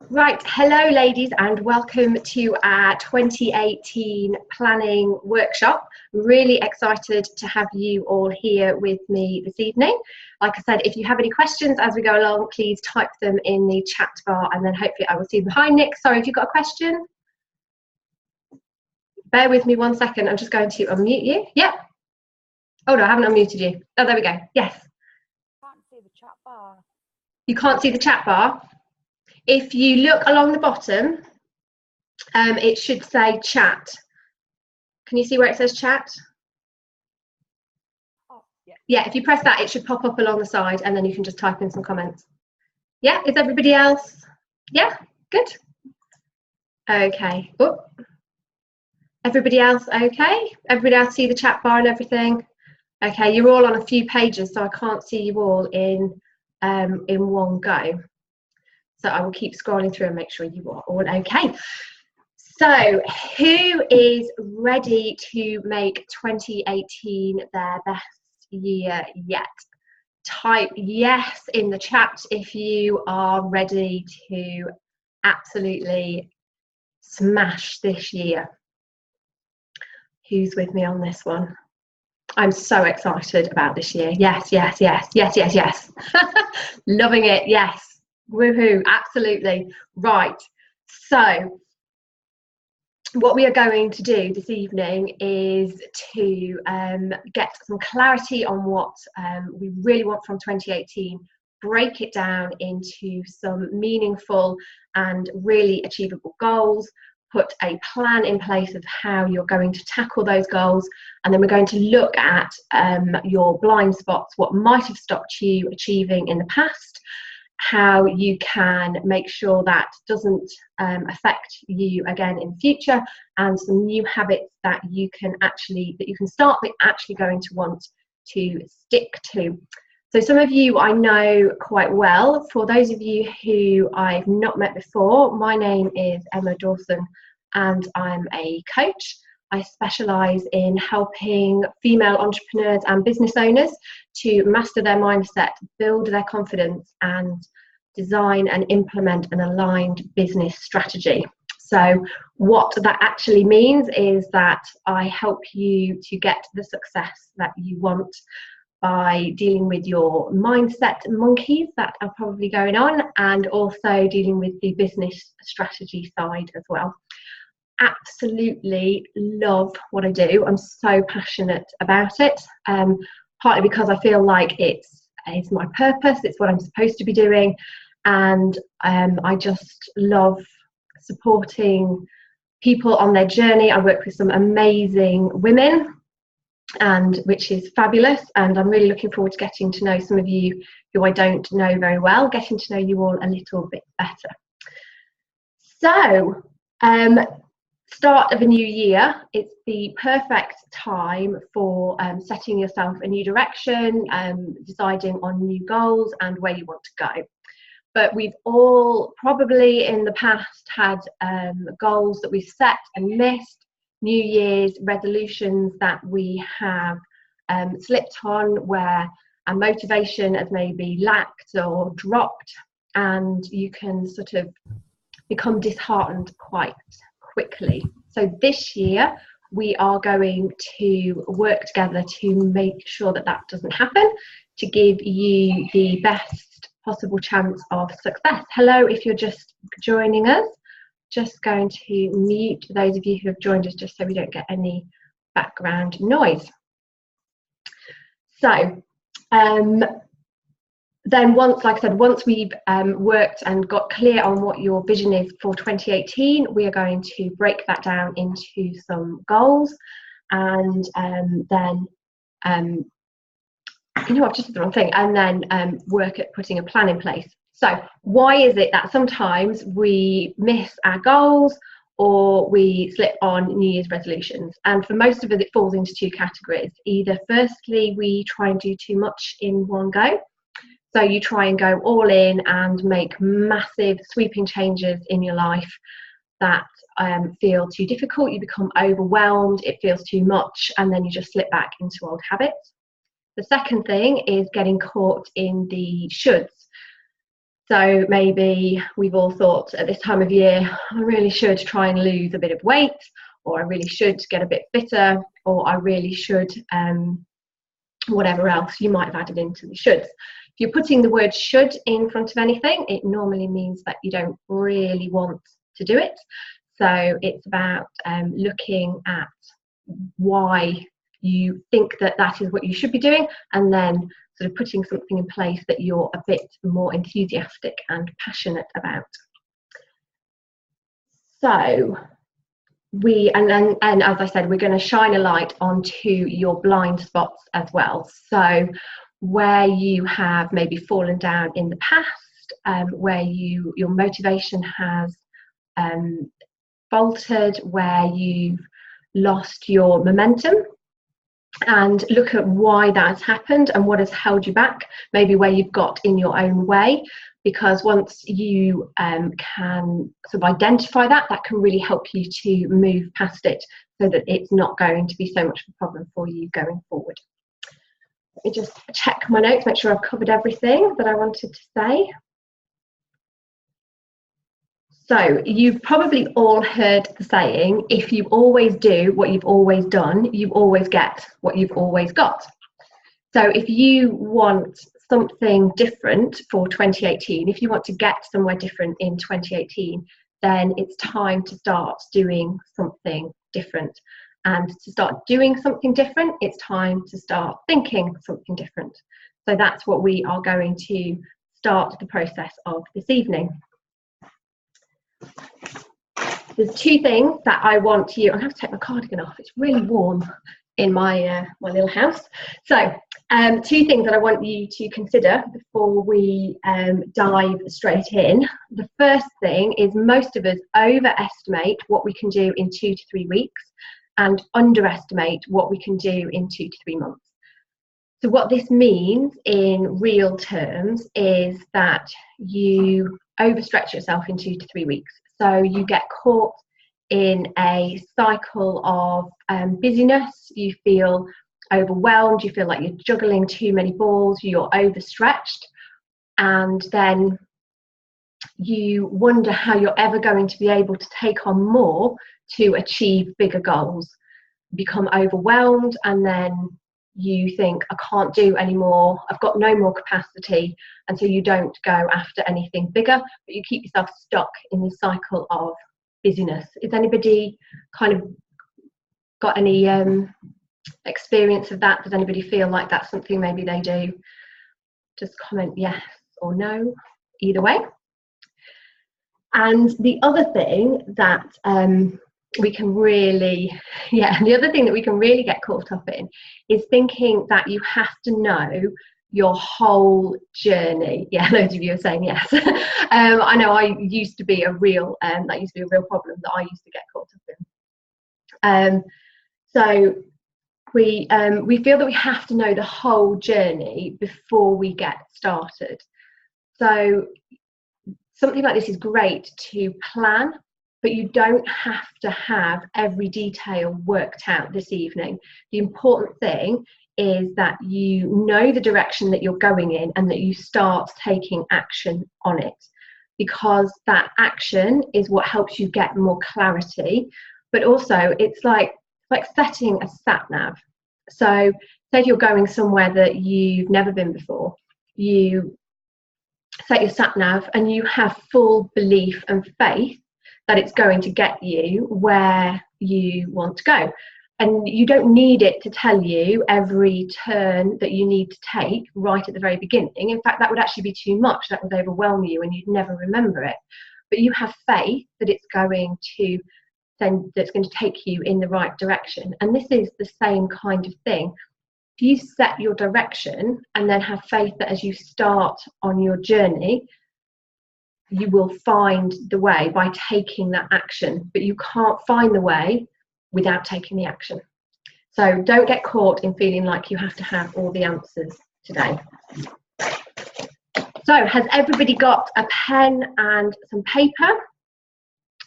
Right, hello ladies and welcome to our 2018 planning workshop. Really excited to have you all here with me this evening. Like I said, if you have any questions as we go along, please type them in the chat bar and then hopefully I will see them. Hi Nick, sorry, have you got a question? Bear with me 1 second, I'm just going to unmute you. Yep. Oh no, I haven't unmuted you. Oh, there we go, yes. I can't see the chat bar. You can't see the chat bar? If you look along the bottom, it should say chat. Can you see where it says chat? Oh, yeah. Yeah, if you press that, it should pop up along the side and then you can just type in some comments. Yeah, is everybody else? Yeah, good. Okay. Oh. Everybody else okay? Everybody else see the chat bar and everything? Okay, you're all on a few pages, so I can't see you all in one go. So I will keep scrolling through and make sure you are all okay. So who is ready to make 2018 their best year yet? Type yes in the chat if you are ready to absolutely smash this year. Who's with me on this one? I'm so excited about this year. Yes, yes, yes, yes, yes, yes. Loving it, yes. Woohoo, absolutely. Right, so what we are going to do this evening is to get some clarity on what we really want from 2018, break it down into some meaningful and really achievable goals, put a plan in place of how you're going to tackle those goals, and then we're going to look at your blind spots, what might have stopped you achieving in the past, how you can make sure that doesn't affect you again in the future, and some new habits that you can start with actually going to want to stick to. So some of you I know quite well. For those of you who I've not met before, my name is Emma Dawson and I'm a coach. I specialise in helping female entrepreneurs and business owners to master their mindset, build their confidence and design and implement an aligned business strategy. So what that actually means is that I help you to get the success that you want by dealing with your mindset monkeys that are probably going on, and also dealing with the business strategy side as well. Absolutely love what I do. I'm so passionate about it, partly because I feel like it's my purpose, it's what I'm supposed to be doing, and I just love supporting people on their journey. I work with some amazing women, and which is fabulous, and I'm really looking forward to getting to know some of you who I don't know very well, getting to know you all a little bit better. So start of a new year, it's the perfect time for setting yourself a new direction, deciding on new goals and where you want to go. But we've all probably in the past had goals that we've set and missed, New Year's resolutions that we have slipped on, where our motivation has maybe lacked or dropped, and you can sort of become disheartened quite quickly. So this year we are going to work together to make sure that that doesn't happen, to give you the best possible chance of success. Hello, if you're just joining us, just going to mute those of you who have joined us just so we don't get any background noise. So then once, like I said, once we've worked and got clear on what your vision is for 2018, we are going to break that down into some goals, and then I've just did the wrong thing, and then work at putting a plan in place. So why is it that sometimes we miss our goals or we slip on New Year's resolutions? And for most of us, it falls into two categories. Either firstly, we try and do too much in one go. So you try and go all in and make massive sweeping changes in your life that feel too difficult. You become overwhelmed, it feels too much, and then you just slip back into old habits. The second thing is getting caught in the shoulds. So maybe we've all thought at this time of year, I really should try and lose a bit of weight, or I really should get a bit fitter, or I really should, whatever else you might have added into the shoulds. If you're putting the word should in front of anything, it normally means that you don't really want to do it. So it's about looking at why you think that that is what you should be doing, and then sort of putting something in place that you're a bit more enthusiastic and passionate about. So and as I said, we're going to shine a light onto your blind spots as well. So where you have maybe fallen down in the past, where your motivation has faltered, where you've lost your momentum, and look at why that's happened and what has held you back, maybe where you've got in your own way. Because once you can sort of identify that, that can really help you to move past it, so that it's not going to be so much of a problem for you going forward. Let me just check my notes, make sure I've covered everything that I wanted to say. So you've probably all heard the saying, if you always do what you've always done, you always get what you've always got. So if you want something different for 2018, if you want to get somewhere different in 2018, then it's time to start doing something different. And to start doing something different, it's time to start thinking something different. So that's what we are going to start the process of this evening. There's two things that I want you, I have to take my cardigan off, it's really warm in my little house. So two things that I want you to consider before we dive straight in. The first thing is, most of us overestimate what we can do in 2 to 3 weeks and underestimate what we can do in 2 to 3 months. So what this means in real terms is that you overstretch yourself in 2 to 3 weeks. So you get caught in a cycle of busyness, you feel overwhelmed, you feel like you're juggling too many balls, you're overstretched, and then you wonder how you're ever going to be able to take on more to achieve bigger goals. Become overwhelmed, and then you think, I can't do anymore, I've got no more capacity, and so you don't go after anything bigger, but you keep yourself stuck in this cycle of busyness. Is anybody kind of got any experience of that? Does anybody feel like that's something maybe they do? Just comment yes or no, either way. And the other thing that we can really get caught up in is thinking that you have to know your whole journey. Yeah, loads of you are saying yes. I know that used to be a real problem that I used to get caught up in. So we feel that we have to know the whole journey before we get started. So something like this is great to plan, but you don't have to have every detail worked out this evening. The important thing is that you know the direction that you're going in and that you start taking action on it, because that action is what helps you get more clarity. But also it's like setting a sat nav. So say if you're going somewhere that you've never been before, you set your sat nav and you have full belief and faith that it's going to get you where you want to go. And you don't need it to tell you every turn that you need to take right at the very beginning. In fact, that would actually be too much. That would overwhelm you and you'd never remember it. But you have faith that it's going to take you in the right direction. And this is the same kind of thing. If you set your direction and then have faith that as you start on your journey, you will find the way by taking that action. But you can't find the way without taking the action. So don't get caught in feeling like you have to have all the answers today. So has everybody got a pen and some paper?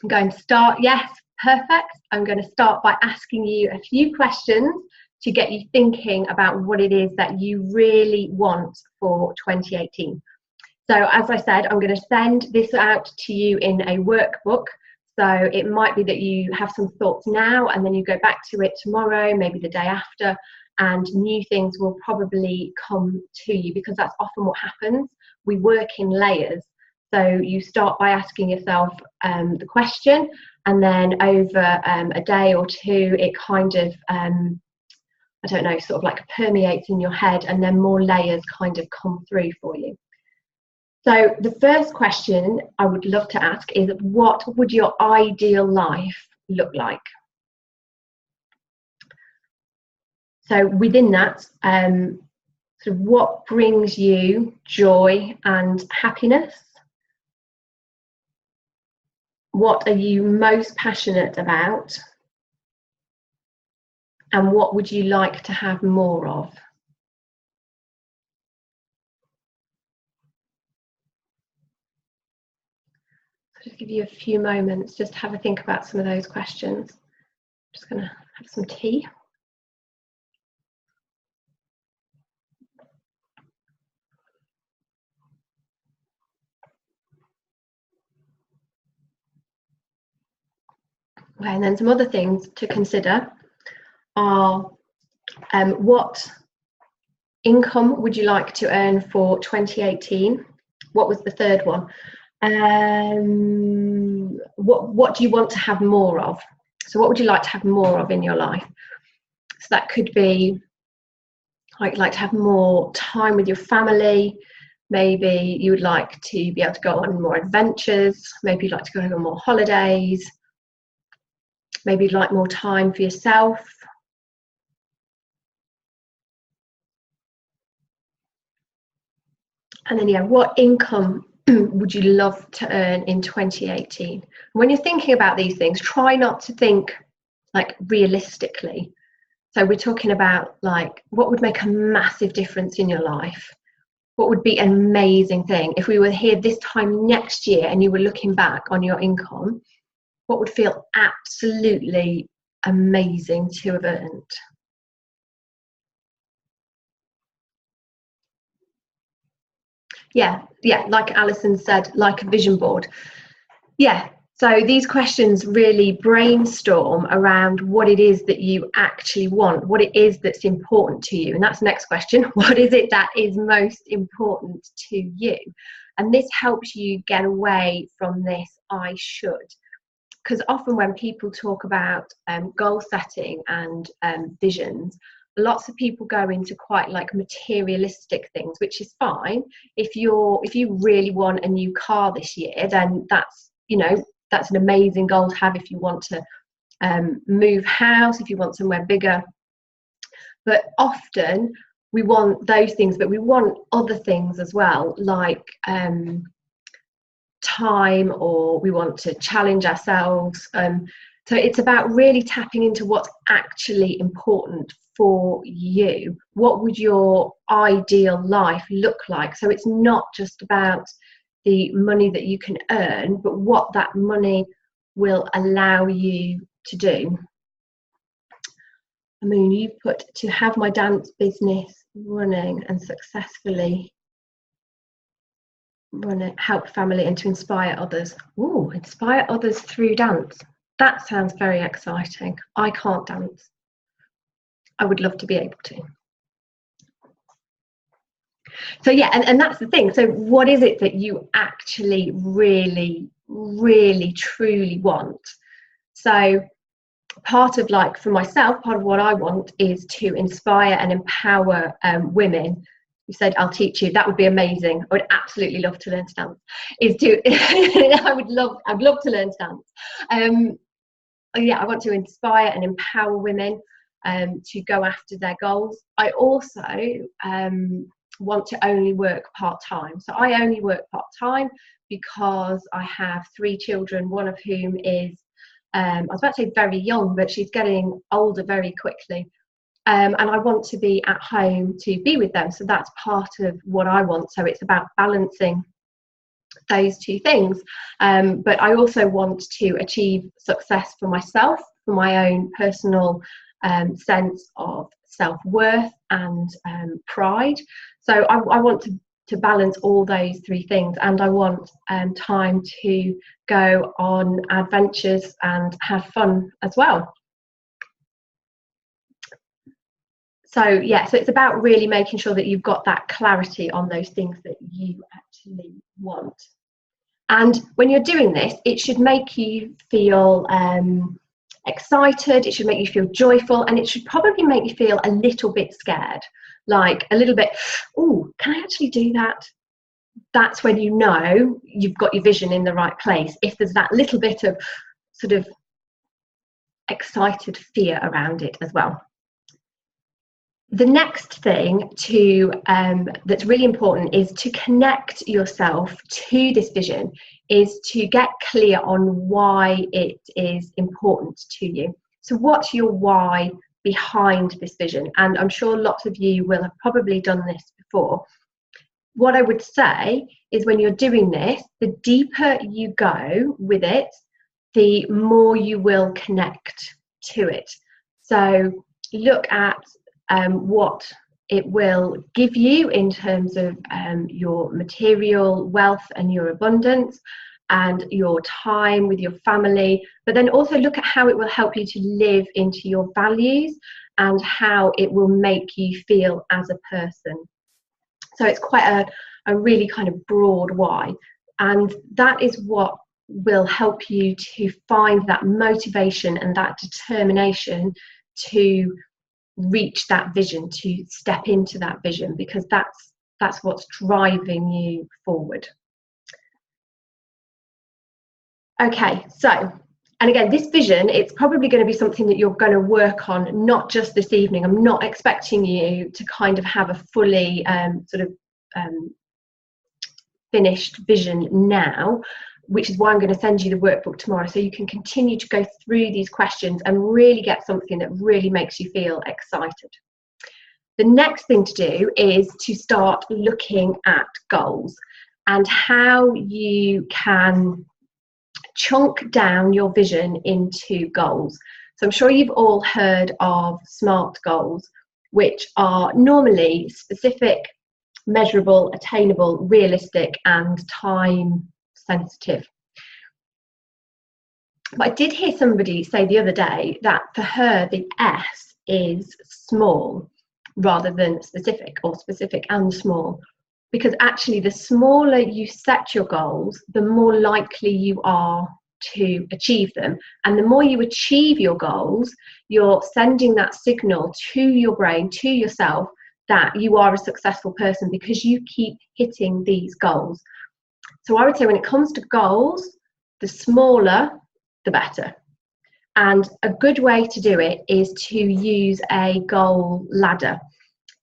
I'm going to start. Yes, perfect. I'm going to start by asking you a few questions to get you thinking about what it is that you really want for 2018. So as I said, I'm going to send this out to you in a workbook. So it might be that you have some thoughts now and then you go back to it tomorrow, maybe the day after, and new things will probably come to you, because that's often what happens. We work in layers. So you start by asking yourself the question, and then over a day or two, it kind of, I don't know, sort of like permeates in your head, and then more layers kind of come through for you. So the first question I would love to ask is, what would your ideal life look like? So within that, so what brings you joy and happiness? What are you most passionate about? And what would you like to have more of? I'll just give you a few moments just to have a think about some of those questions. I'm just going to have some tea. Okay, and then some other things to consider are what income would you like to earn for 2018? What was the third one? What do you want to have more of? So what would you like to have more of in your life? So that could be like to have more time with your family. Maybe you would like to be able to go on more adventures. Maybe you'd like to go on more holidays. Maybe you'd like more time for yourself. And then, yeah, what income would you love to earn in 2018? When you're thinking about these things, try not to think like realistically. So we're talking about like what would make a massive difference in your life? What would be an amazing thing if we were here this time next year and you were looking back on your income? What would feel absolutely amazing to have earned? Yeah, like Alison said, like a vision board. Yeah, so these questions really brainstorm around what it is that you actually want, what it is that's important to you. And that's the next question. What is it that is most important to you? And this helps you get away from this I should. Because often when people talk about goal setting and visions, lots of people go into quite like materialistic things, which is fine. If you really want a new car this year, then that's, you know, that's an amazing goal to have. If you want to move house, if you want somewhere bigger. But often we want those things, but we want other things as well, like time, or we want to challenge ourselves. So it's about really tapping into what's actually important for you. What would your ideal life look like? So it's not just about the money that you can earn, but what that money will allow you to do. I mean, you put to have my dance business running and successfully run it, help family, and to inspire others. Ooh, inspire others through dance. That sounds very exciting. I can't dance. I would love to be able to. So yeah, and that's the thing. So what is it that you actually really, really, truly want? So part of, like, for myself, part of what I want is to inspire and empower women. You said I'll teach you. That would be amazing. I would absolutely love to learn to dance. I would love to learn to dance. Yeah, I want to inspire and empower women to go after their goals. I also want to only work part-time. So I only work part-time because I have 3 children, one of whom is I was about to say very young, but she's getting older very quickly. And I want to be at home to be with them. So that's part of what I want. So it's about balancing those 2 things. But I also want to achieve success for myself, for my own personal sense of self-worth and pride. So I want to to balance all those three things, and I want time to go on adventures and have fun as well. So yeah, so it's about really making sure that you've got that clarity on those things that you actually want. And when you're doing this, it should make you feel excited, it should make you feel joyful, and it should probably make you feel a little bit scared, like a little bit, oh, can I actually do that? That's when you know you've got your vision in the right place, if there's that little bit of sort of excited fear around it as well. The next thing that's really important is to connect yourself to this vision, is to get clear on why it is important to you. So what's your why behind this vision? And I'm sure lots of you will have probably done this before. What I would say is, when you're doing this, the deeper you go with it, the more you will connect to it. So look at what it will give you in terms of your material wealth and your abundance and your time with your family, but then also look at how it will help you to live into your values and how it will make you feel as a person. So it's quite a really kind of broad why, and that is what will help you to find that motivation and that determination to reach that vision, to step into that vision, because that's what's driving you forward. Okay, so, and again, this vision, it's probably going to be something that you're going to work on, not just this evening. I'm not expecting you to kind of have a fully finished vision now, which is why I'm going to send you the workbook tomorrow, so you can continue to go through these questions and really get something that really makes you feel excited. The next thing to do is to start looking at goals and how you can chunk down your vision into goals. So I'm sure you've all heard of SMART goals, which are normally specific, measurable, attainable, realistic, and time sensitive. But I did hear somebody say the other day that for her the S is small rather than specific, or specific and small, because actually the smaller you set your goals, the more likely you are to achieve them. And the more you achieve your goals, you're sending that signal to your brain, to yourself, that you are a successful person because you keep hitting these goals. So I would say when it comes to goals, the smaller, the better. And a good way to do it is to use a goal ladder.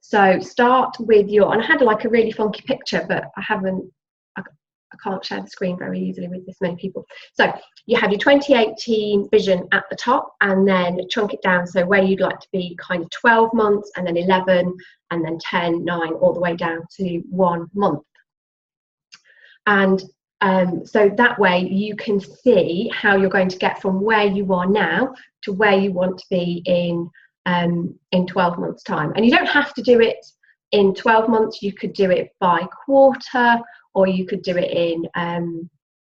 So start with your, and I had like a really funky picture, but I can't share the screen very easily with this many people. So you have your 2018 vision at the top, and then chunk it down. So where you'd like to be, kind of 12 months, and then 11, and then 10, 9, all the way down to 1 month. And so that way you can see how you're going to get from where you are now to where you want to be in 12 months time. And you don't have to do it in 12 months, you could do it by quarter, or you could do it in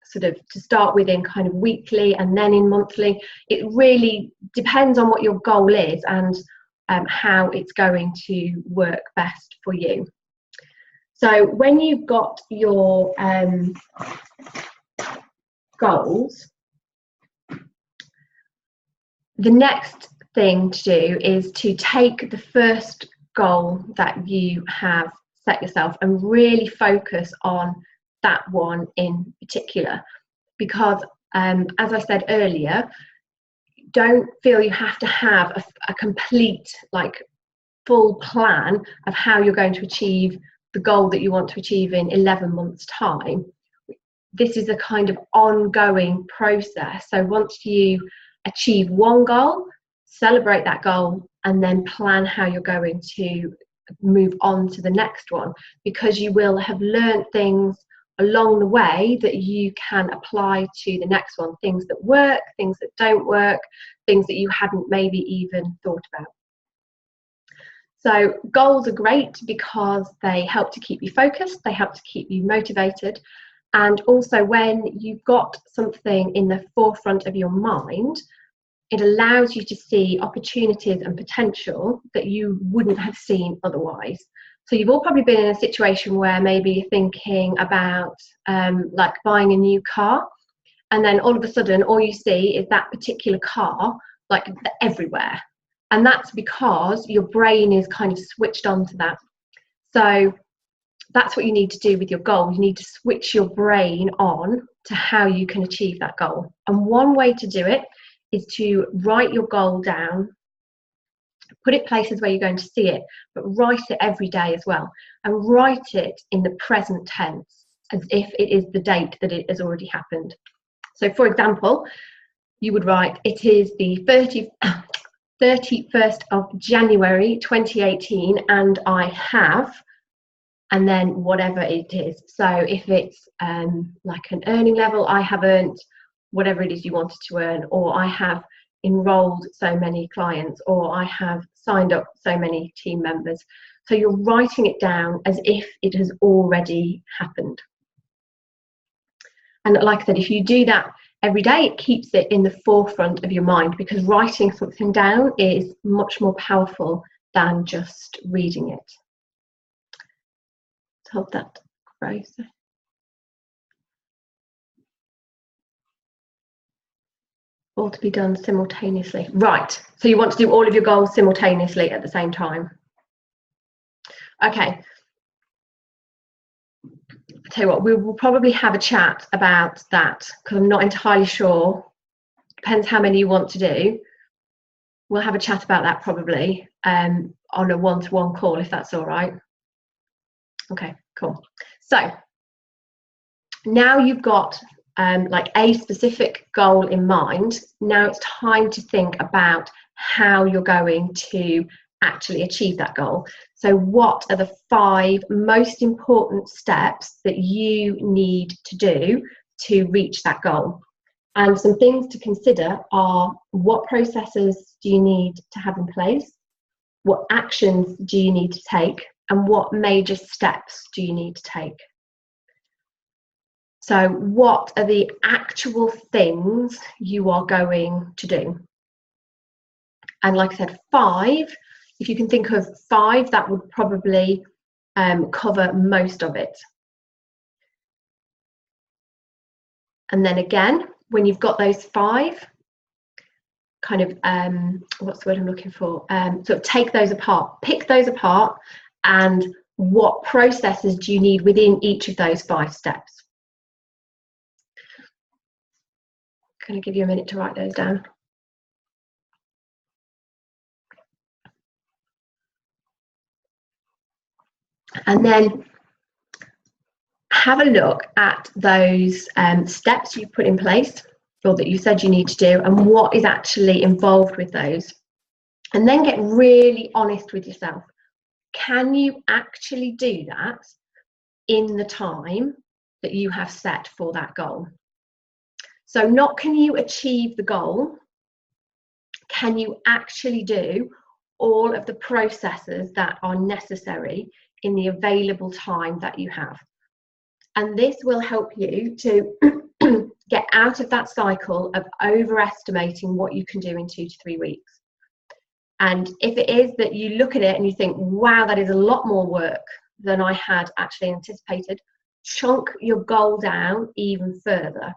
sort of, to start with, in kind of weekly and then in monthly. It really depends on what your goal is and how it's going to work best for you. So when you've got your goals, the next thing to do is to take the first goal that you have set yourself and really focus on that one in particular, because as I said earlier, don't feel you have to have a complete, like, full plan of how you're going to achieve the goal that you want to achieve in 11 months time. This is a kind of ongoing process. So once you achieve one goal, celebrate that goal, and then plan how you're going to move on to the next one, because you will have learned things along the way that you can apply to the next one, things that work, things that don't work, things that you hadn't maybe even thought about. So goals are great because they help to keep you focused, they help to keep you motivated, and also when you've got something in the forefront of your mind, it allows you to see opportunities and potential that you wouldn't have seen otherwise. So you've all probably been in a situation where maybe you're thinking about like buying a new car, and then all of a sudden all you see is that particular car like everywhere. And that's because your brain is kind of switched on to that. So that's what you need to do with your goal. You need to switch your brain on to how you can achieve that goal. And one way to do it is to write your goal down, put it places where you're going to see it, but write it every day as well. And write it in the present tense, as if it is the date that it has already happened. So for example, you would write, it is the 31st of January 2018 and I have, and then whatever it is. So if it's like an earning level, I have earned whatever it is you wanted to earn, or I have enrolled so many clients, or I have signed up so many team members. So you're writing it down as if it has already happened. And like I said, if you do that every day, it keeps it in the forefront of your mind, because writing something down is much more powerful than just reading it. Hold that grows. All to be done simultaneously. Right, so you want to do all of your goals simultaneously at the same time. Okay. I'll tell you what, we will probably have a chat about that, because I'm not entirely sure. Depends how many you want to do. We'll have a chat about that probably on a one-to-one call, if that's all right. Okay, cool. So now you've got like a specific goal in mind. Now it's time to think about how you're going to actually achieve that goal. So what are the 5 most important steps that you need to do to reach that goal? And some things to consider are, what processes do you need to have in place? What actions do you need to take? And what major steps do you need to take? So what are the actual things you are going to do? And like I said, 5, if you can think of 5, that would probably cover most of it. And then again, when you've got those 5, kind of, what's the word I'm looking for? Sort of take those apart, pick those apart, and what processes do you need within each of those 5 steps? I'm going to give you a minute to write those down. And then have a look at those steps you've put in place, or that you said you need to do, and what is actually involved with those. And then get really honest with yourself. Can you actually do that in the time that you have set for that goal? So not can you achieve the goal, can you actually do all of the processes that are necessary in the available time that you have? And this will help you to get out of that cycle of overestimating what you can do in 2 to 3 weeks. And if it is that you look at it and you think, wow, that is a lot more work than I had actually anticipated, chunk your goal down even further.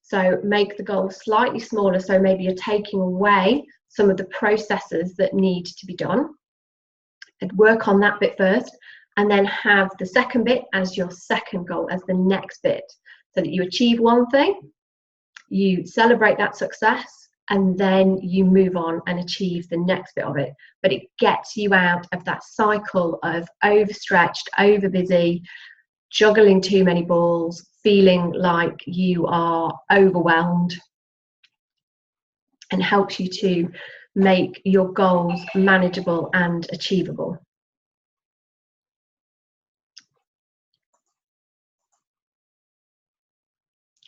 So make the goal slightly smaller, so maybe you're taking away some of the processes that need to be done, and work on that bit first, and then have the second bit as your second goal, as the next bit, so that you achieve one thing, you celebrate that success, and then you move on and achieve the next bit of it. But it gets you out of that cycle of overstretched, overbusy, juggling too many balls, feeling like you are overwhelmed, and helps you to make your goals manageable and achievable.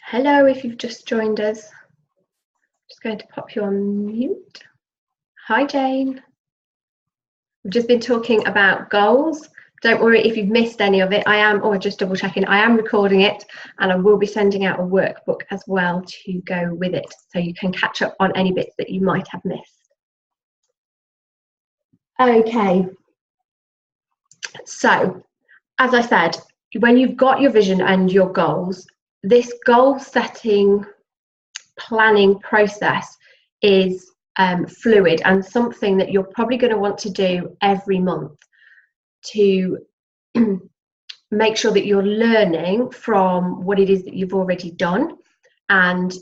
Hello, if you've just joined us. Just going to pop you on mute. Hi, Jane. We've just been talking about goals. Don't worry if you've missed any of it. Just double checking, I am recording it, and I will be sending out a workbook as well to go with it, so you can catch up on any bits that you might have missed. Okay, so as I said, when you've got your vision and your goals, this goal setting planning process is fluid and something that you're probably going to want to do every month to make sure that you're learning from what it is that you've already done, and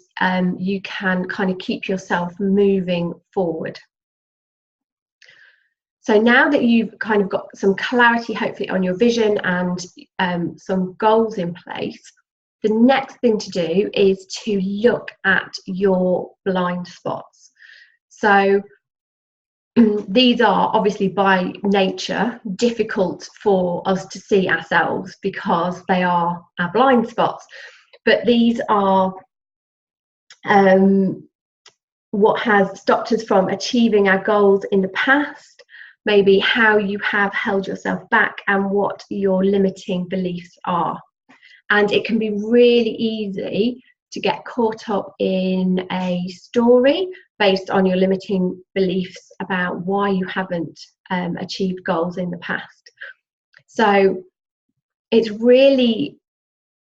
you can kind of keep yourself moving forward. So now that you've kind of got some clarity, hopefully, on your vision and some goals in place, the next thing to do is to look at your blind spots. So these are obviously by nature difficult for us to see ourselves because they are our blind spots, but these are what has stopped us from achieving our goals in the past, maybe how you have held yourself back and what your limiting beliefs are. And it can be really easy to get caught up in a story based on your limiting beliefs about why you haven't achieved goals in the past. So it's really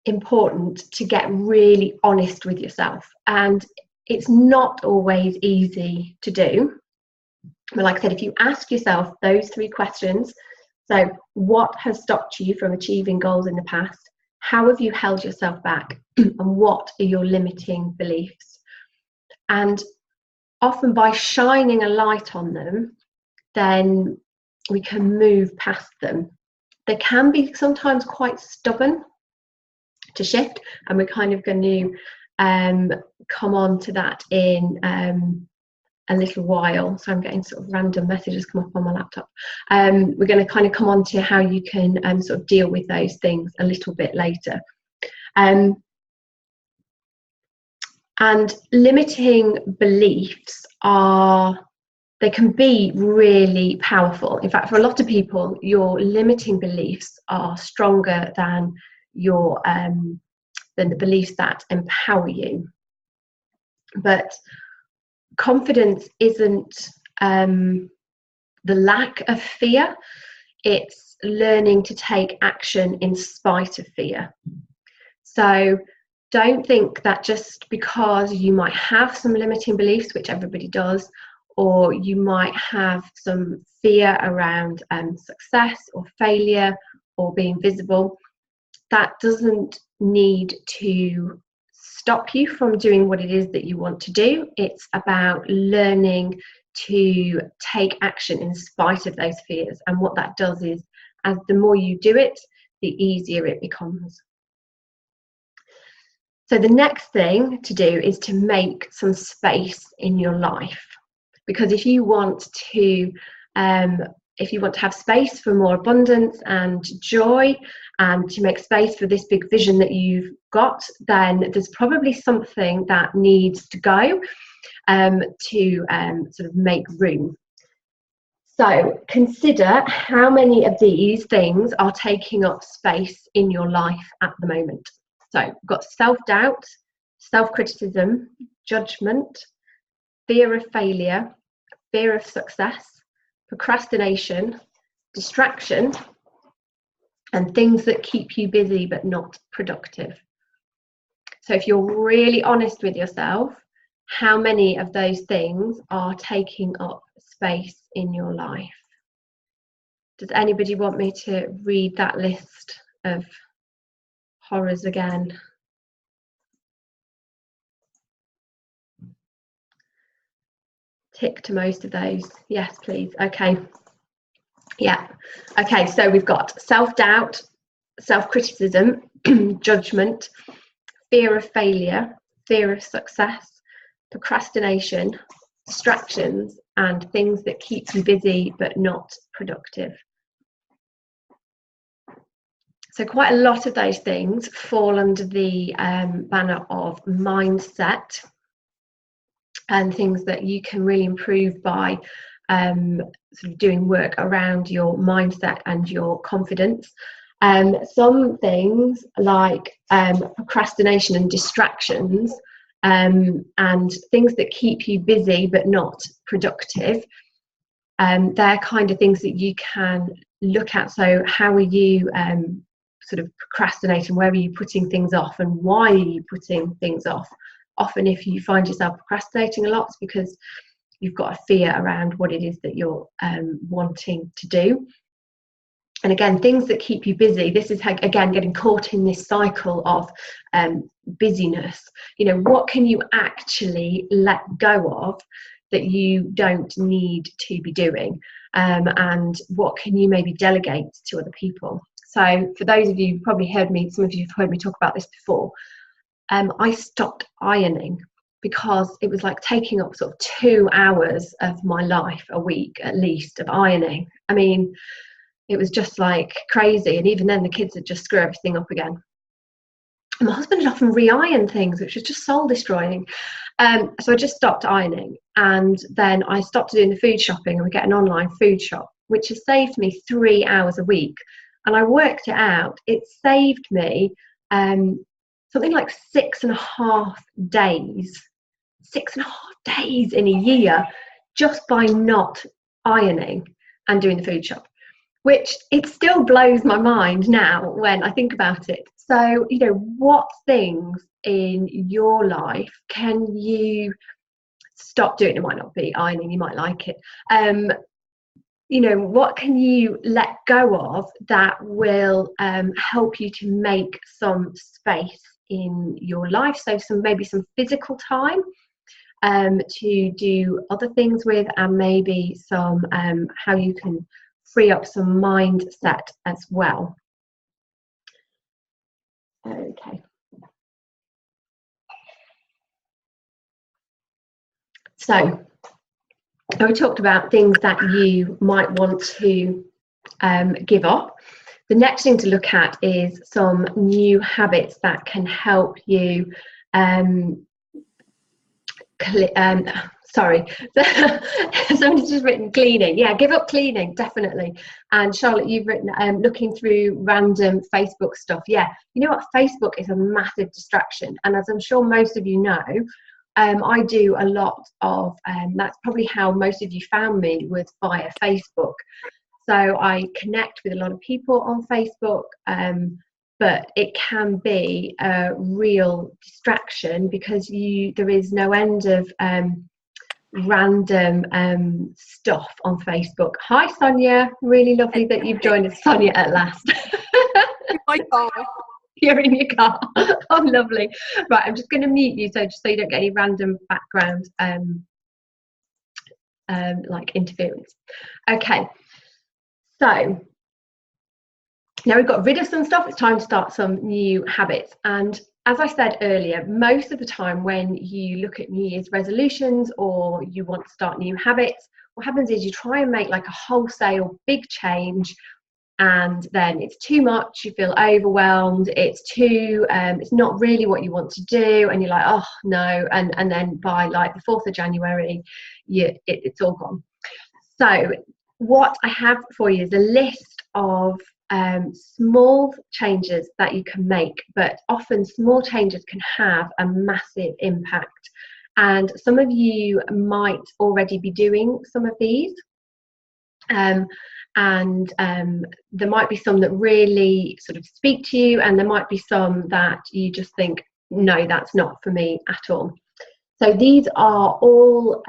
important to get really honest with yourself, and it's not always easy to do. But like I said, if you ask yourself those 3 questions, so what has stopped you from achieving goals in the past? How have you held yourself back? And what are your limiting beliefs? And often by shining a light on them, then we can move past them. They can be sometimes quite stubborn to shift, and we're kind of going to come on to that in a little while. So I'm getting sort of random messages come up on my laptop. We're going to kind of come on to how you can sort of deal with those things a little bit later. And limiting beliefs they can be really powerful. In fact, for a lot of people, your limiting beliefs are stronger than your than the beliefs that empower you. But confidence isn't the lack of fear, it's learning to take action in spite of fear. So don't think that just because you might have some limiting beliefs, which everybody does, or you might have some fear around success or failure or being visible, that doesn't need to stop you from doing what it is that you want to do. It's about learning to take action in spite of those fears. And what that does is, as the more you do it, the easier it becomes. So the next thing to do is to make some space in your life, because if you want to have space for more abundance and joy, and to make space for this big vision that you've got, then there's probably something that needs to go to sort of make room. So consider how many of these things are taking up space in your life at the moment. So we've got self-doubt, self-criticism, judgment, fear of failure, fear of success, procrastination, distraction, and things that keep you busy but not productive. So if you're really honest with yourself, how many of those things are taking up space in your life? Does anybody want me to read that list of horrors again? Tick to most of those. Yes, please. Okay. Yeah. Okay, so we've got self-doubt, self-criticism, judgment, fear of failure, fear of success, procrastination, distractions, and things that keep you busy but not productive. So quite a lot of those things fall under the banner of mindset, and things that you can really improve by sort of doing work around your mindset and your confidence. Some things like procrastination and distractions, and things that keep you busy but not productive, they're kind of things that you can look at. So how are you sort of procrastinating? Where are you putting things off, and why are you putting things off? Often if you find yourself procrastinating a lot, it's because you've got a fear around what it is that you're wanting to do. And again, things that keep you busy, this is again getting caught in this cycle of busyness. You know, what can you actually let go of that you don't need to be doing, and what can you maybe delegate to other people? So for those of you who've probably heard me, some of you have heard me talk about this before, I stopped ironing because it was like taking up sort of 2 hours of my life a week at least of ironing. I mean, it was just like crazy, and even then the kids would just screw everything up again. And my husband would often re-iron things, which was just soul destroying. So I just stopped ironing, and then I stopped doing the food shopping, and we get an online food shop, which has saved me 3 hours a week. And I worked it out, it saved me something like 6.5 days, 6.5 days in a year, just by not ironing and doing the food shop, which it still blows my mind now when I think about it. So, you know, what things in your life can you stop doing? It might not be ironing, you might like it. You know, what can you let go of that will help you to make some space in your life? So maybe some physical time to do other things with, and maybe some how you can free up some mindset as well. Okay. So we talked about things that you might want to give up. The next thing to look at is some new habits that can help you sorry, somebody's just written cleaning. Yeah, give up cleaning, definitely. And Charlotte, you've written looking through random Facebook stuff. Yeah, you know what, Facebook is a massive distraction, and as I'm sure most of you know, I do a lot of that's probably how most of you found me, was via Facebook. So I connect with a lot of people on Facebook, but it can be a real distraction because there is no end of random stuff on Facebook. Hi Sonia, really lovely that you've joined us, Sonia, at last. My car. You're in your car. Oh, lovely. Right, I'm just going to mute you so you don't get any random background like interference. Okay, so now we've got rid of some stuff, it's time to start some new habits. And as I said earlier, most of the time when you look at New Year's resolutions or you want to start new habits, what happens is you try and make like a wholesale big change, and then it's too much, you feel overwhelmed, it's not really what you want to do, and you're like, oh no, and then by like the 4th of January, it's all gone. So what I have for you is a list of small changes that you can make, but often small changes can have a massive impact. And some of you might already be doing some of these. And there might be some that really sort of speak to you, and there might be some that you just think, no, that's not for me at all. So these are all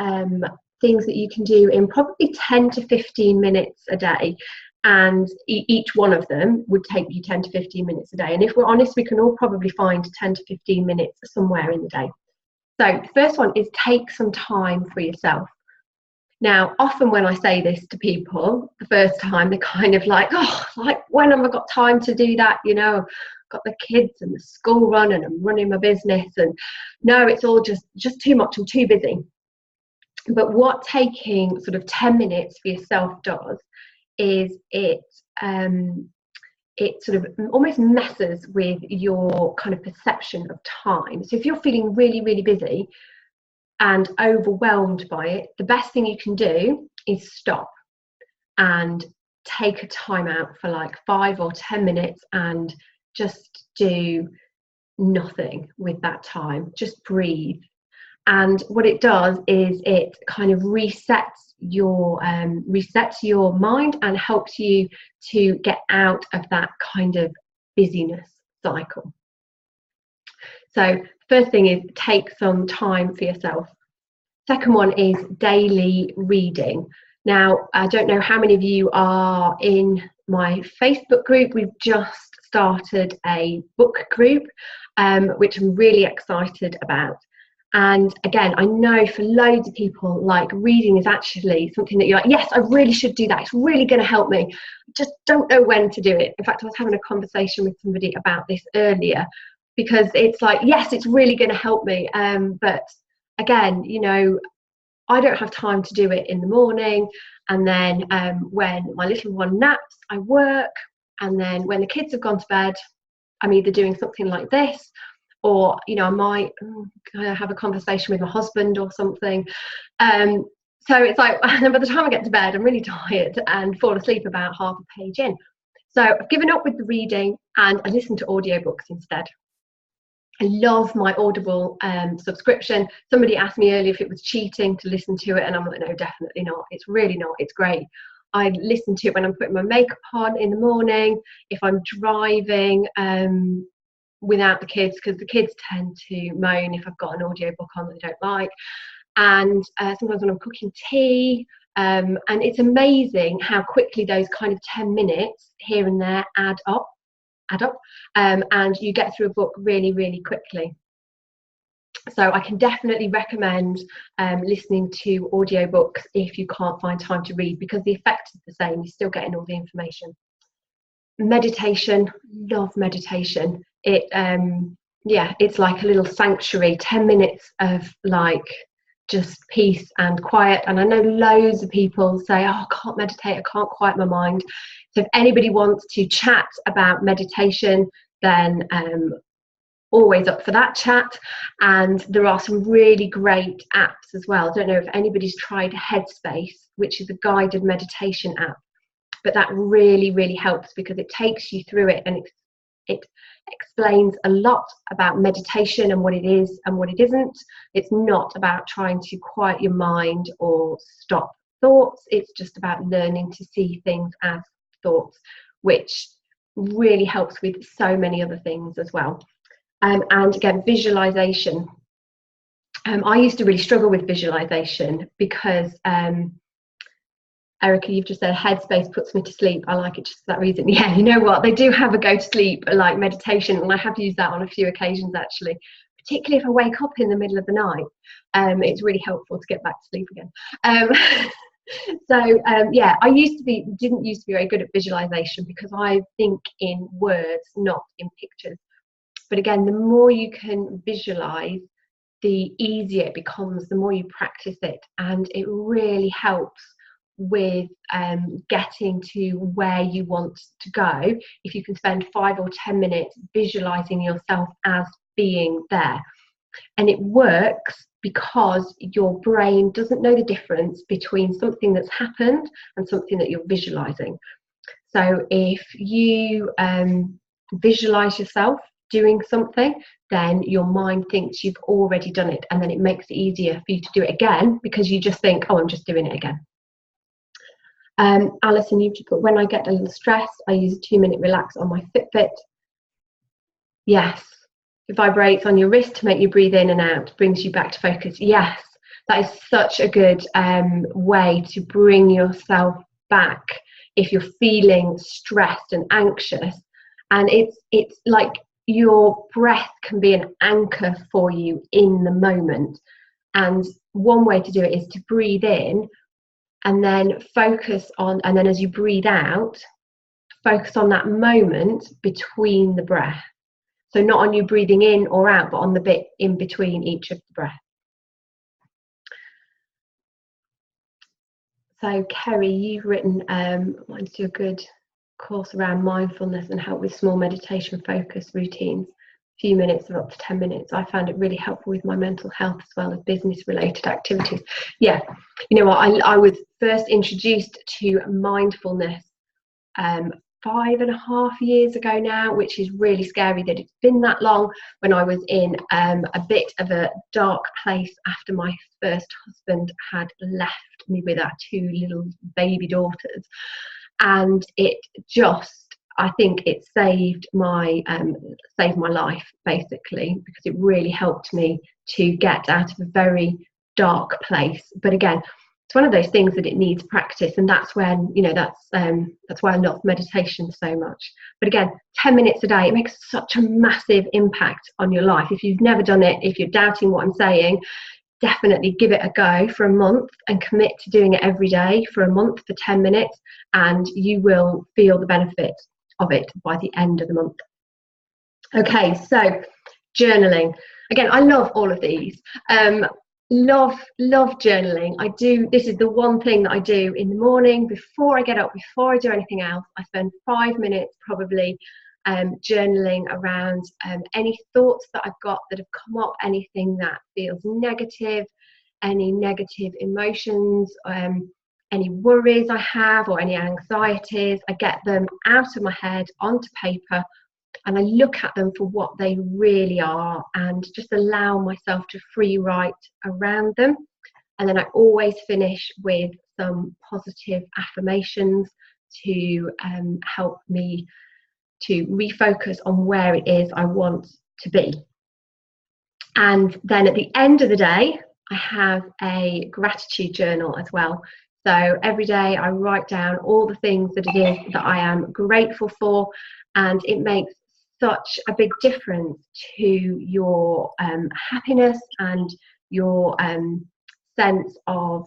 things that you can do in probably 10 to 15 minutes a day, and each one of them would take you 10 to 15 minutes a day. And if we're honest, we can all probably find 10 to 15 minutes somewhere in the day. So the first one is take some time for yourself. Now, often when I say this to people the first time, they're kind of like, oh, like, when have I got time to do that? You know, I've got the kids and the school run and I'm running my business, and no, it's all just too much, I'm too busy. But what taking sort of 10 minutes for yourself does is it sort of almost messes with your kind of perception of time. So if you're feeling really, really busy and overwhelmed by it, the best thing you can do is stop and take a time out for like 5 or 10 minutes and just do nothing with that time. Just breathe. And what it does is it kind of resets your mind and helps you to get out of that kind of busyness cycle. So first thing is take some time for yourself. Second one is daily reading. Now, I don't know how many of you are in my Facebook group. We've just started a book group, which I'm really excited about. And again, I know for loads of people, like reading is actually something that you're like, yes, I really should do that. It's really going to help me. I just don't know when to do it. In fact, I was having a conversation with somebody about this earlier, because it's like, yes, it's really going to help me. But again, you know, I don't have time to do it in the morning. And then when my little one naps, I work. And then when the kids have gone to bed, I'm either doing something like this, or, you know, I might have a conversation with my husband or something. So it's like, by the time I get to bed, I'm really tired and fall asleep about half a page in. So I've given up with the reading and I listen to audiobooks instead. I love my Audible subscription. Somebody asked me earlier if it was cheating to listen to it, and I'm like, no, definitely not. It's really not. It's great. I listen to it when I'm putting my makeup on in the morning, if I'm driving without the kids, because the kids tend to moan if I've got an audiobook on that they don't like, and sometimes when I'm cooking tea. And it's amazing how quickly those kind of 10 minutes here and there add up, and you get through a book really, really quickly. So I can definitely recommend listening to audiobooks if you can't find time to read, because the effect is the same. You're still getting all the information. Meditation, love meditation. It's like a little sanctuary, 10 minutes of like just peace and quiet. And I know loads of people say, oh, I can't meditate, I can't quiet my mind. So if anybody wants to chat about meditation, then always up for that chat. And there are some really great apps as well. I don't know if anybody's tried Headspace, which is a guided meditation app, but that really, really helps, because it takes you through it, and it explains a lot about meditation and what it is and what it isn't. It's not about trying to quiet your mind or stop thoughts. It's just about learning to see things as thoughts, which really helps with so many other things as well. And again, visualization. I used to really struggle with visualization because Erica, you've just said Headspace puts me to sleep. I like it just for that reason. Yeah, you know what? They do have a go to sleep like meditation, and I have used that on a few occasions actually, particularly if I wake up in the middle of the night. It's really helpful to get back to sleep again. Yeah, I didn't used to be very good at visualization, because I think in words, not in pictures. But again, the more you can visualize, the easier it becomes, the more you practice it, and it really helps with getting to where you want to go. If you can spend 5 or 10 minutes visualizing yourself as being there. And it works because your brain doesn't know the difference between something that's happened and something that you're visualizing. So if you visualize yourself doing something, then your mind thinks you've already done it, and then it makes it easier for you to do it again, because you just think, oh, I'm just doing it again. Alison, you've just put, when I get a little stressed, I use a 2-minute relax on my Fitbit. Yes, it vibrates on your wrist to make you breathe in and out, brings you back to focus. Yes, that is such a good way to bring yourself back if you're feeling stressed and anxious. And it's like your breath can be an anchor for you in the moment. And one way to do it is to breathe in, and then focus on, and then as you breathe out, focus on that moment between the breath. So not on you breathing in or out, but on the bit in between each of the breaths. So Kerry, you've written, wanted to do a good course around mindfulness and help with small meditation focus routines. few minutes or up to 10 minutes. I found it really helpful with my mental health as well as business related activities. Yeah, you know what, I was first introduced to mindfulness 5.5 years ago now, which is really scary that it's been that long, when I was in a bit of a dark place after my first husband had left me with our 2 little baby daughters. And it just, I think it saved my life, basically, because it really helped me to get out of a very dark place. But again, it's one of those things that it needs practice, and that's when, you know, that's why I love meditation so much. But again, 10 minutes a day, it makes such a massive impact on your life. If you've never done it, if you're doubting what I'm saying, definitely give it a go for a month and commit to doing it every day for a month for 10 minutes, and you will feel the benefit of it by the end of the month. Okay, so journaling. Again, I love all of these. Love journaling. I do, this is the one thing that I do in the morning before I get up, before I do anything else. I spend 5 minutes probably journaling around any thoughts that I've got that have come up, anything that feels negative, any negative emotions, any worries I have, or any anxieties. I get them out of my head onto paper, and I look at them for what they really are, and just allow myself to free write around them. And then I always finish with some positive affirmations to help me to refocus on where it is I want to be. And then at the end of the day, I have a gratitude journal as well. So every day I write down all the things that it is that I am grateful for, and it makes such a big difference to your happiness and your sense of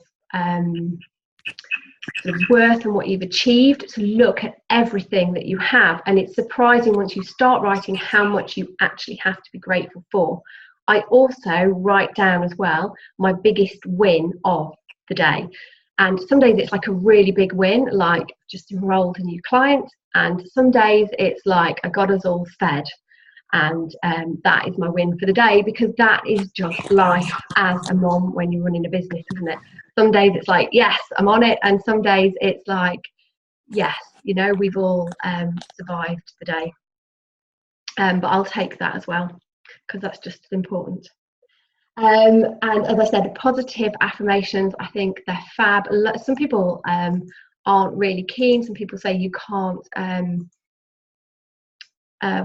sort of worth and what you've achieved, to look at everything that you have. And it's surprising once you start writing how much you actually have to be grateful for. I also write down as well my biggest win of the day. And some days it's like a really big win, like just enrolled a new client. And some days it's like I got us all fed. And that is my win for the day, because that is just life as a mom when you're running a business, isn't it? Some days it's like, yes, I'm on it. And some days it's like, yes, you know, we've all survived the day. But I'll take that as well, because that's just as important. And as I said, positive affirmations, I think they're fab. Some people aren't really keen. Some people say you can't,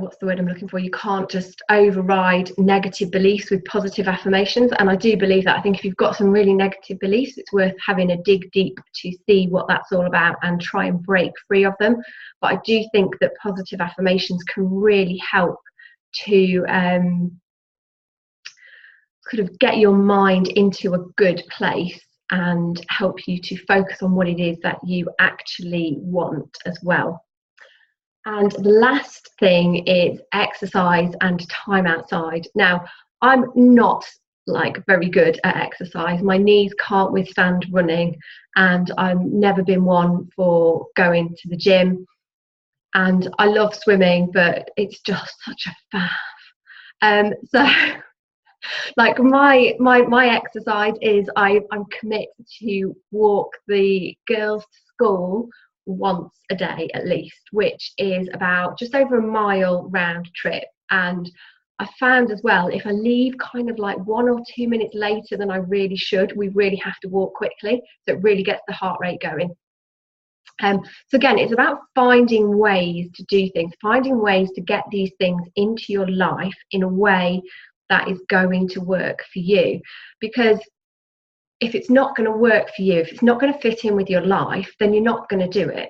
what's the word I'm looking for? You can't just override negative beliefs with positive affirmations. And I do believe that. I think if you've got some really negative beliefs, it's worth having a dig deep to see what that's all about and try and break free of them. But I do think that positive affirmations can really help to sort of get your mind into a good place and help you to focus on what it is that you actually want as well. And the last thing is exercise and time outside. Now, I'm not like very good at exercise. My knees can't withstand running, and I've never been one for going to the gym. And I love swimming, but it's just such a faff. So like my exercise is I'm committed to walk the girls to school once a day at least, which is about just over a mile round trip. And I found as well, if I leave kind of like 1 or 2 minutes later than I really should, we really have to walk quickly, so it really gets the heart rate going. So again, it's about finding ways to do things, finding ways to get these things into your life in a way that is going to work for you. Because if it's not going to work for you, if it's not going to fit in with your life, then you're not going to do it,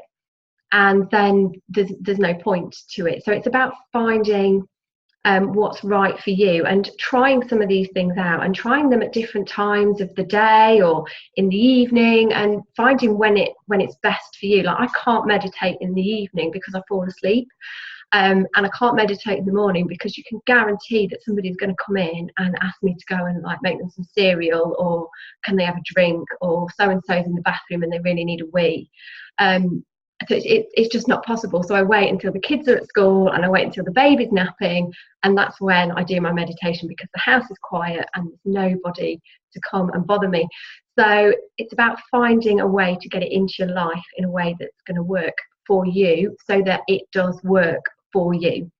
and then there's no point to it. So it's about finding what's right for you and trying some of these things out, and trying them at different times of the day or in the evening, and finding when it's best for you. Like, I can't meditate in the evening because I fall asleep. And I can't meditate in the morning because you can guarantee that somebody's going to come in and ask me to go and like make them some cereal, or can they have a drink, or so and so's in the bathroom and they really need a wee. So it's just not possible. So I wait until the kids are at school, and I wait until the baby's napping, and that's when I do my meditation, because the house is quiet and there's nobody to come and bother me. So it's about finding a way to get it into your life in a way that's going to work for you, so that it does work for you.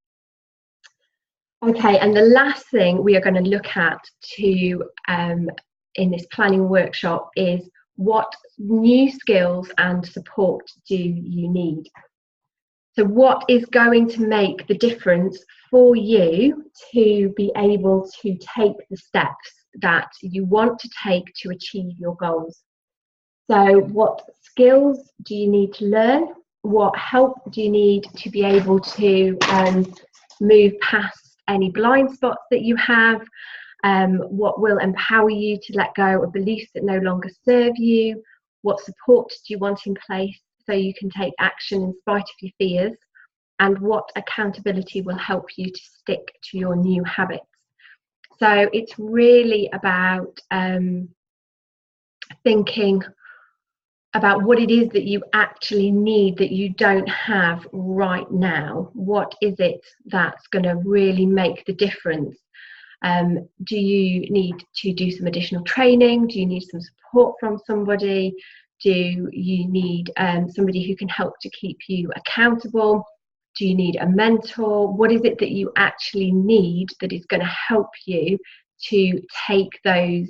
Okay, and the last thing we are going to look at in this planning workshop is, what new skills and support do you need? So what is going to make the difference for you to be able to take the steps that you want to take to achieve your goals? So what skills do you need to learn? What help do you need to be able to move past any blind spots that you have? What will empower you to let go of beliefs that no longer serve you? What support do you want in place so you can take action in spite of your fears? And what accountability will help you to stick to your new habits? So it's really about thinking about what it is that you actually need that you don't have right now. What is it that's going to really make the difference? Do you need to do some additional training? Do you need some support from somebody? Do you need somebody who can help to keep you accountable? Do you need a mentor? What is it that you actually need that is going to help you to take those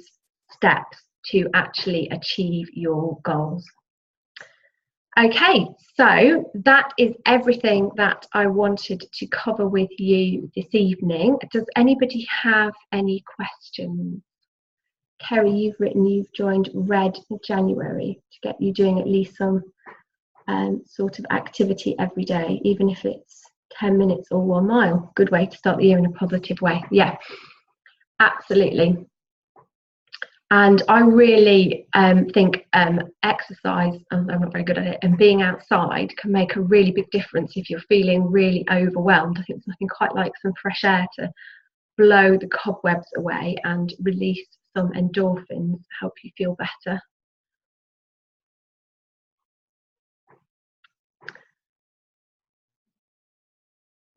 steps to actually achieve your goals? Okay, so that is everything that I wanted to cover with you this evening. Does anybody have any questions? Kerry, you've joined Red January to get you doing at least some sort of activity every day, even if it's 10 minutes or 1 mile. Good way to start the year in a positive way. Yeah, absolutely. And I really think exercise, and I'm not very good at it, and being outside can make a really big difference if you're feeling really overwhelmed. I think there's nothing quite like some fresh air to blow the cobwebs away and release some endorphins, help you feel better.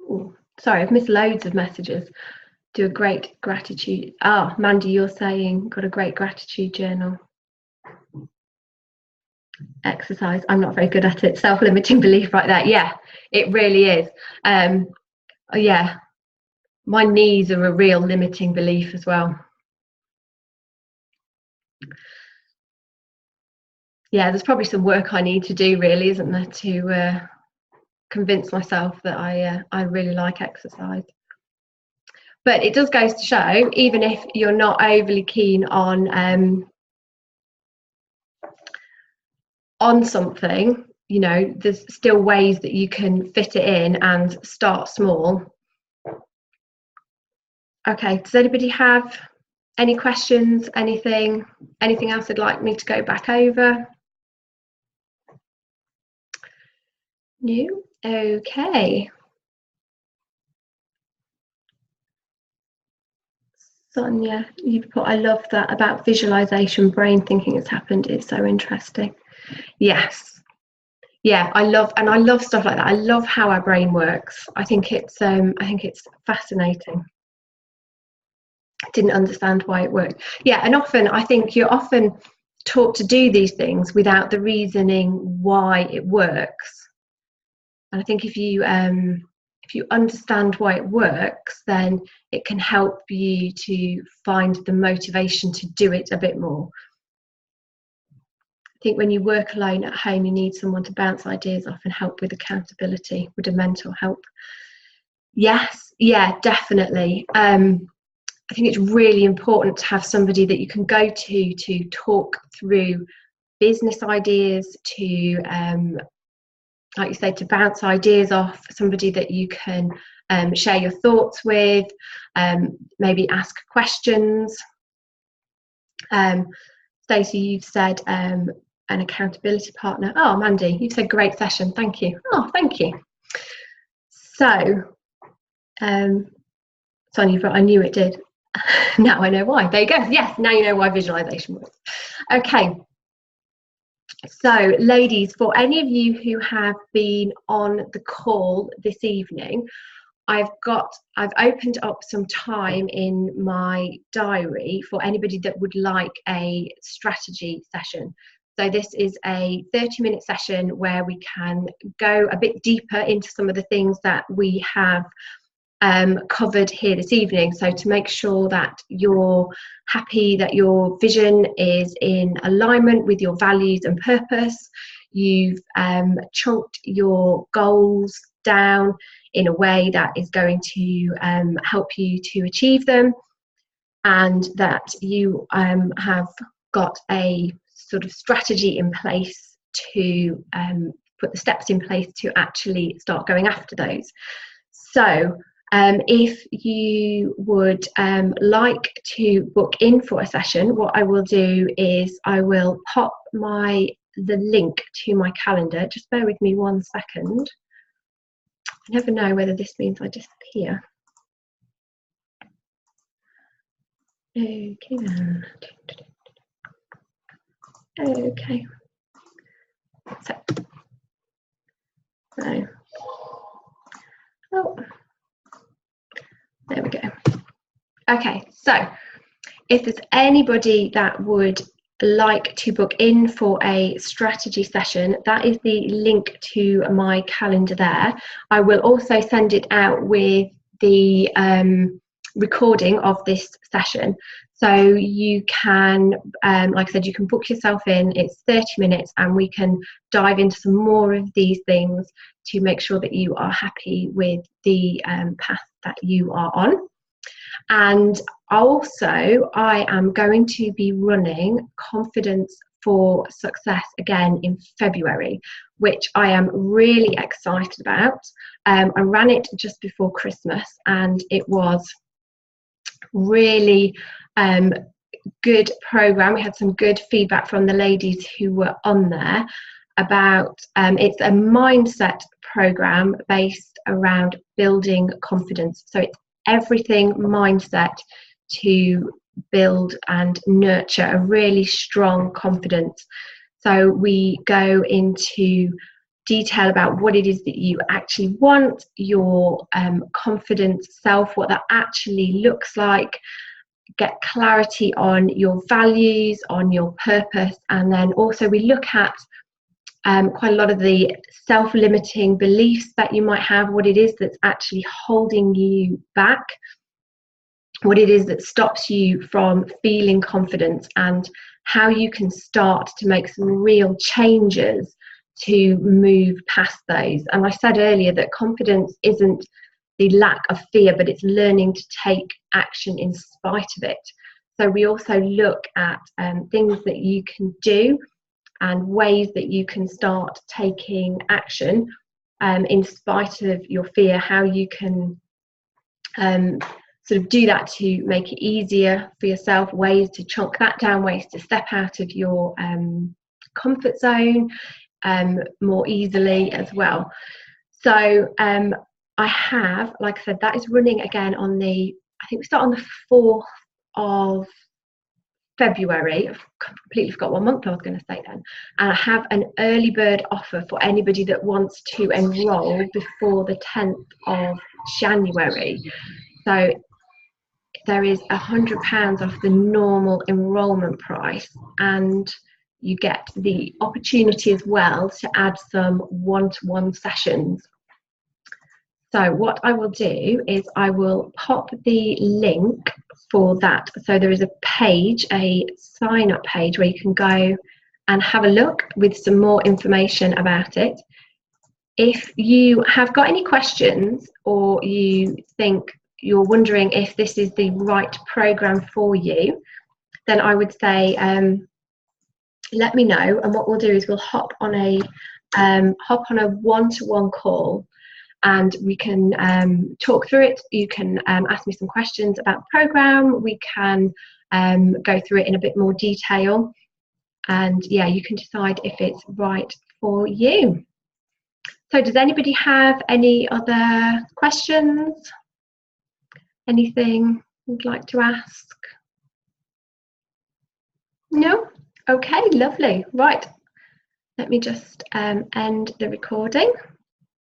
Ooh, sorry, I've missed loads of messages. Do a great gratitude. Ah, Mandy, you're saying got a great gratitude journal. Exercise, I'm not very good at it. Self-limiting belief right there. Yeah, it really is. Yeah, my knees are a real limiting belief as well. Yeah, there's probably some work I need to do, really, isn't there, to convince myself that I really like exercise. But it does go to show, even if you're not overly keen on something, you know, there's still ways that you can fit it in and start small. Okay, does anybody have any questions, anything else they'd like me to go back over? No? Okay. Sonia, you've put, I love that about visualization, brain thinking it's happened. It's so interesting. Yes. Yeah, I love stuff like that. I love how our brain works. I think it's fascinating. I didn't understand why it worked. Yeah, and often I think you're often taught to do these things without the reasoning why it works. And I think if you understand why it works, then it can help you to find the motivation to do it a bit more. I think when you work alone at home, you need someone to bounce ideas off and help with accountability, with a mental help. Yes, yeah, definitely. I think it's really important to have somebody that you can go to talk through business ideas, to like you say, to bounce ideas off, somebody that you can share your thoughts with, maybe ask questions. Stacey, you've said an accountability partner. Oh, Mandy, you've said great session. Thank you. Oh, thank you. So, Sonia, I knew it did. Now I know why. There you go. Yes, now you know why visualization works. Okay. So, ladies, for any of you who have been on the call this evening, I've opened up some time in my diary for anybody that would like a strategy session. So this is a 30-minute session where we can go a bit deeper into some of the things that we have covered here this evening. So to make sure that you're happy, that your vision is in alignment with your values and purpose, you've chunked your goals down in a way that is going to help you to achieve them, and that you have got a sort of strategy in place to put the steps in place to actually start going after those. So if you would like to book in for a session, what I will do is I will pop the link to my calendar. Just bear with me 1 second. I never know whether this means I disappear. Okay then. Okay. So, oh, there we go. Okay, so if there's anybody that would like to book in for a strategy session, that is the link to my calendar there. I will also send it out with the recording of this session, so you can like I said, you can book yourself in. It's 30 minutes and we can dive into some more of these things to make sure that you are happy with the path that you are on. And also, I am going to be running Confidence for Success again in February, which I am really excited about. I ran it just before Christmas and it was really good program. We had some good feedback from the ladies who were on there about it's a mindset program based around building confidence. So it's everything mindset to build and nurture a really strong confidence. So we go into detail about what it is that you actually want, your confident self, what that actually looks like, get clarity on your values, on your purpose, and then also we look at quite a lot of the self-limiting beliefs that you might have, what it is that's actually holding you back, what it is that stops you from feeling confident, and how you can start to make some real changes to move past those. And I said earlier that confidence isn't the lack of fear, but it's learning to take action in spite of it. So we also look at things that you can do and ways that you can start taking action in spite of your fear, how you can sort of do that to make it easier for yourself, ways to chunk that down, ways to step out of your comfort zone more easily as well. So I have, like I said, that is running again on I think we start on the 4th of February. I've completely forgot what month I was going to say then. And I have an early bird offer for anybody that wants to enroll before the 10th of January. So there is £100 off the normal enrolment price, and you get the opportunity as well to add some one-to-one sessions. So what I will do is I will pop the link for that. So there is a page, a sign-up page, where you can go and have a look with some more information about it. If you have got any questions, or you think you're wondering if this is the right program for you, then I would say let me know, and what we'll do is we'll hop on a one-to-one call, and we can talk through it. You can ask me some questions about the program. We can go through it in a bit more detail, and yeah, you can decide if it's right for you. So does anybody have any other questions? Anything you'd like to ask? No? Okay, lovely. Right. Let me just end the recording.